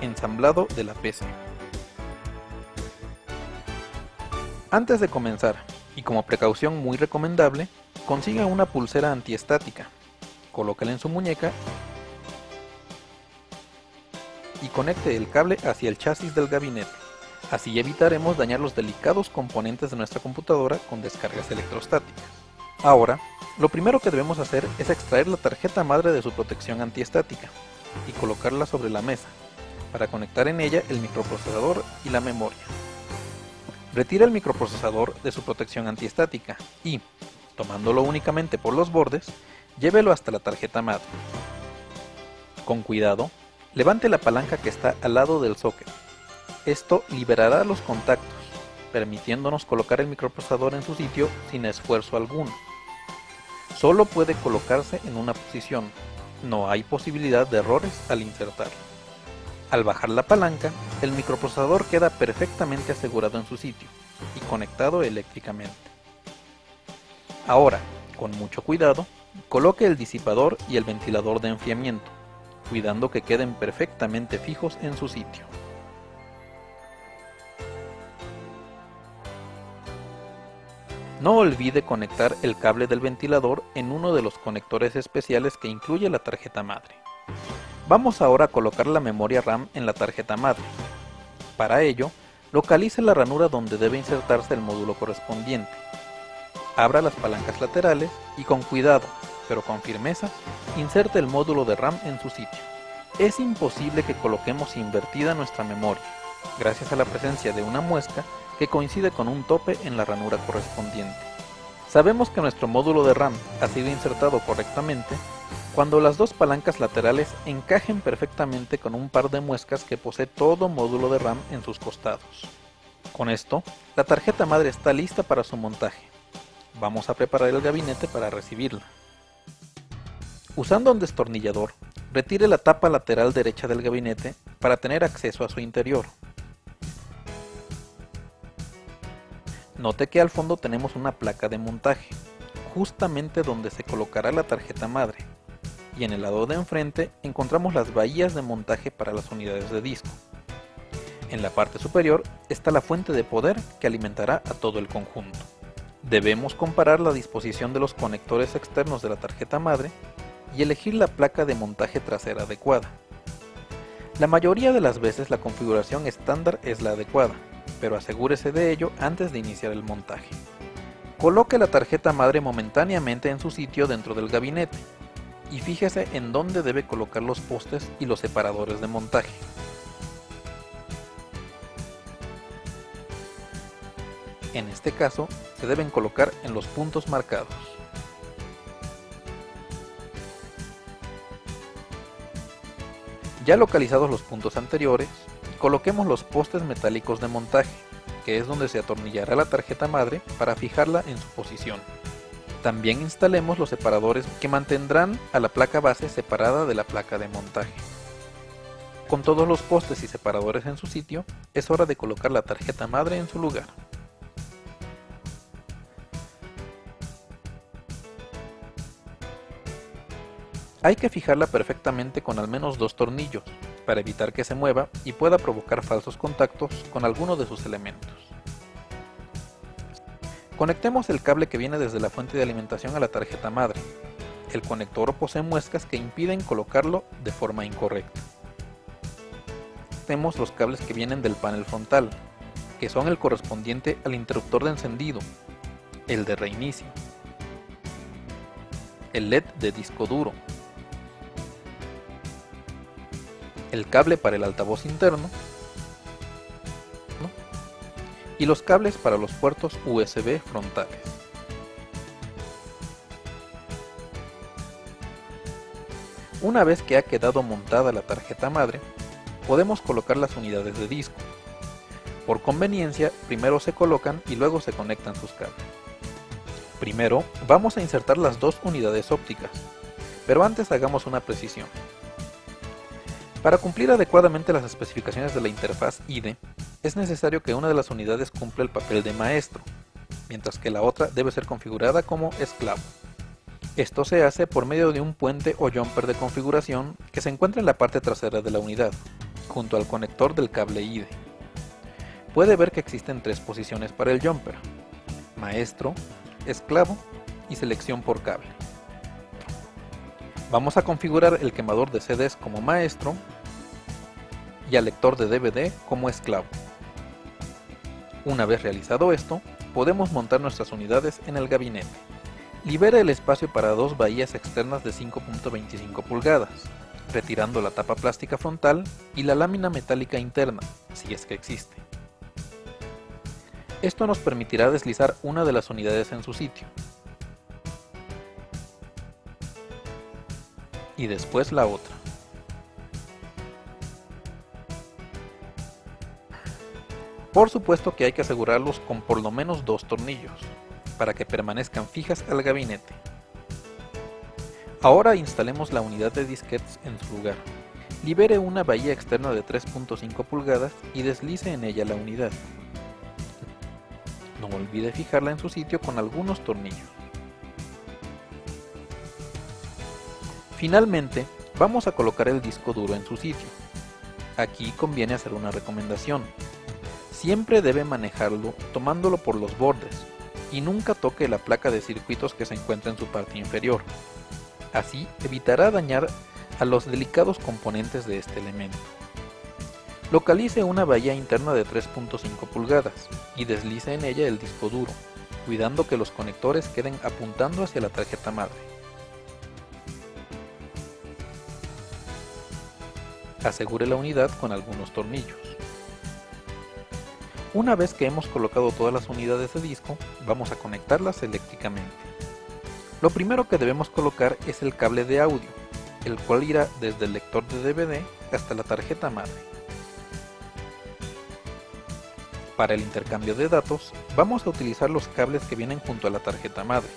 Ensamblado de la PC. Antes de comenzar, y como precaución muy recomendable, consiga una pulsera antiestática, colóquela en su muñeca y conecte el cable hacia el chasis del gabinete. Así evitaremos dañar los delicados componentes de nuestra computadora con descargas electrostáticas. Ahora, lo primero que debemos hacer es extraer la tarjeta madre de su protección antiestática y colocarla sobre la mesa, para conectar en ella el microprocesador y la memoria. Retire el microprocesador de su protección antiestática y, tomándolo únicamente por los bordes, llévelo hasta la tarjeta madre. Con cuidado, levante la palanca que está al lado del socket. Esto liberará los contactos, permitiéndonos colocar el microprocesador en su sitio sin esfuerzo alguno. Solo puede colocarse en una posición, no hay posibilidad de errores al insertarlo. Al bajar la palanca, el microprocesador queda perfectamente asegurado en su sitio y conectado eléctricamente. Ahora, con mucho cuidado, coloque el disipador y el ventilador de enfriamiento, cuidando que queden perfectamente fijos en su sitio. No olvide conectar el cable del ventilador en uno de los conectores especiales que incluye la tarjeta madre. Vamos ahora a colocar la memoria RAM en la tarjeta madre. Para ello, localice la ranura donde debe insertarse el módulo correspondiente. Abra las palancas laterales y con cuidado, pero con firmeza, inserte el módulo de RAM en su sitio. Es imposible que coloquemos invertida nuestra memoria, gracias a la presencia de una muesca que coincide con un tope en la ranura correspondiente. Sabemos que nuestro módulo de RAM ha sido insertado correctamente cuando las dos palancas laterales encajen perfectamente con un par de muescas que posee todo módulo de RAM en sus costados. Con esto, la tarjeta madre está lista para su montaje. Vamos a preparar el gabinete para recibirla. Usando un destornillador, retire la tapa lateral derecha del gabinete para tener acceso a su interior. Note que al fondo tenemos una placa de montaje, justamente donde se colocará la tarjeta madre, y en el lado de enfrente encontramos las bahías de montaje para las unidades de disco. En la parte superior está la fuente de poder que alimentará a todo el conjunto. Debemos comparar la disposición de los conectores externos de la tarjeta madre y elegir la placa de montaje trasera adecuada. La mayoría de las veces la configuración estándar es la adecuada, pero asegúrese de ello antes de iniciar el montaje. Coloque la tarjeta madre momentáneamente en su sitio dentro del gabinete y fíjese en dónde debe colocar los postes y los separadores de montaje. En este caso, se deben colocar en los puntos marcados. Ya localizados los puntos anteriores, coloquemos los postes metálicos de montaje, que es donde se atornillará la tarjeta madre para fijarla en su posición. También instalemos los separadores que mantendrán a la placa base separada de la placa de montaje. Con todos los postes y separadores en su sitio, es hora de colocar la tarjeta madre en su lugar. Hay que fijarla perfectamente con al menos 2 tornillos, para evitar que se mueva y pueda provocar falsos contactos con alguno de sus elementos. Conectemos el cable que viene desde la fuente de alimentación a la tarjeta madre. El conector posee muescas que impiden colocarlo de forma incorrecta. Tenemos los cables que vienen del panel frontal, que son el correspondiente al interruptor de encendido, el de reinicio, el LED de disco duro, el cable para el altavoz interno y los cables para los puertos USB frontales. Una vez que ha quedado montada la tarjeta madre, podemos colocar las unidades de disco. Por conveniencia, primero se colocan y luego se conectan sus cables. Primero, vamos a insertar las dos unidades ópticas, pero antes hagamos una precisión. Para cumplir adecuadamente las especificaciones de la interfaz IDE, es necesario que una de las unidades cumpla el papel de maestro, mientras que la otra debe ser configurada como esclavo. Esto se hace por medio de un puente o jumper de configuración que se encuentra en la parte trasera de la unidad. junto al conector del cable IDE. Puede ver que existen 3 posiciones para el jumper: maestro, esclavo y selección por cable. Vamos a configurar el quemador de CDs como maestro y al lector de DVD como esclavo. Una vez realizado esto, podemos montar nuestras unidades en el gabinete. Libera el espacio para 2 bahías externas de 5.25 pulgadas, retirando la tapa plástica frontal y la lámina metálica interna, si es que existe. Esto nos permitirá deslizar una de las unidades en su sitio, y después la otra. Por supuesto que hay que asegurarlos con por lo menos 2 tornillos, para que permanezcan fijas al gabinete. Ahora instalemos la unidad de disquetes en su lugar. Libere una bahía externa de 3.5 pulgadas y deslice en ella la unidad. No olvide fijarla en su sitio con algunos tornillos. Finalmente, vamos a colocar el disco duro en su sitio. Aquí conviene hacer una recomendación. Siempre debe manejarlo tomándolo por los bordes y nunca toque la placa de circuitos que se encuentra en su parte inferior. Así evitará dañar a los delicados componentes de este elemento. Localice una bahía interna de 3.5 pulgadas y deslice en ella el disco duro, cuidando que los conectores queden apuntando hacia la tarjeta madre. Asegure la unidad con algunos tornillos. Una vez que hemos colocado todas las unidades de disco, vamos a conectarlas eléctricamente. Lo primero que debemos colocar es el cable de audio, el cual irá desde el lector de DVD hasta la tarjeta madre. Para el intercambio de datos, vamos a utilizar los cables que vienen junto a la tarjeta madre.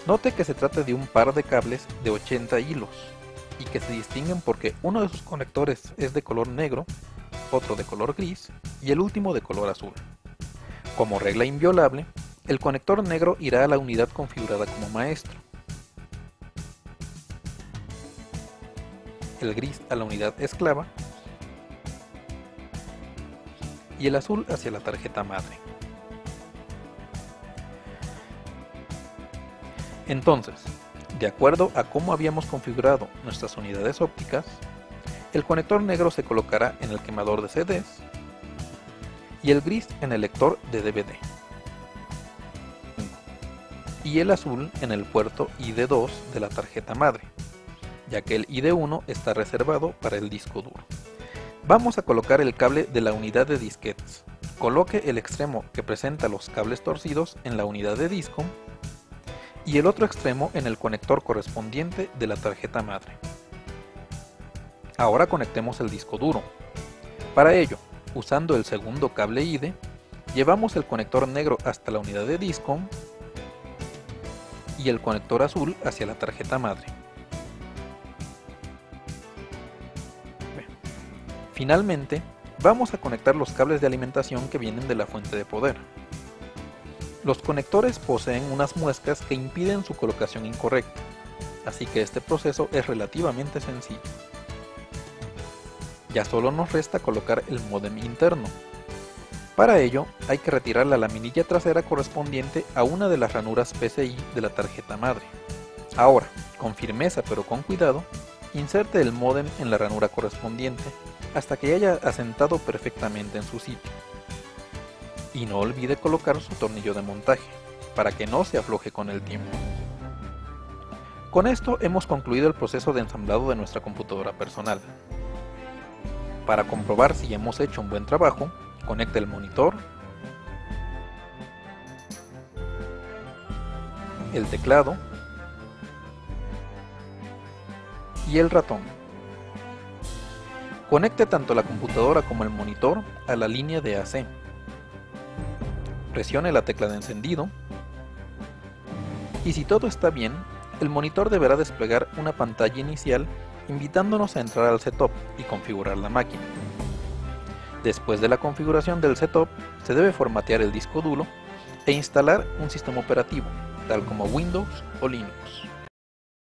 Note que se trata de un par de cables de 80 hilos y que se distinguen porque uno de sus conectores es de color negro, otro de color gris y el último de color azul. Como regla inviolable, el conector negro irá a la unidad configurada como maestro, el gris a la unidad esclava y el azul hacia la tarjeta madre. Entonces, de acuerdo a cómo habíamos configurado nuestras unidades ópticas, el conector negro se colocará en el quemador de CDs y el gris en el lector de DVD y el azul en el puerto ID2 de la tarjeta madre, ya que el ID1 está reservado para el disco duro. Vamos a colocar el cable de la unidad de disquetes. Coloque el extremo que presenta los cables torcidos en la unidad de disco y el otro extremo en el conector correspondiente de la tarjeta madre. Ahora conectemos el disco duro. Para ello, usando el segundo cable IDE, llevamos el conector negro hasta la unidad de disco y el conector azul hacia la tarjeta madre. Finalmente, vamos a conectar los cables de alimentación que vienen de la fuente de poder. Los conectores poseen unas muescas que impiden su colocación incorrecta, así que este proceso es relativamente sencillo. Ya solo nos resta colocar el módem interno. Para ello, hay que retirar la laminilla trasera correspondiente a una de las ranuras PCI de la tarjeta madre. Ahora, con firmeza pero con cuidado, inserte el módem en la ranura correspondiente hasta que haya asentado perfectamente en su sitio. Y no olvide colocar su tornillo de montaje, para que no se afloje con el tiempo. Con esto hemos concluido el proceso de ensamblado de nuestra computadora personal. Para comprobar si hemos hecho un buen trabajo, conecte el monitor, el teclado y el ratón. Conecte tanto la computadora como el monitor a la línea de AC. Presione la tecla de encendido y si todo está bien, el monitor deberá desplegar una pantalla inicial invitándonos a entrar al setup y configurar la máquina. Después de la configuración del setup, se debe formatear el disco duro e instalar un sistema operativo, tal como Windows o Linux.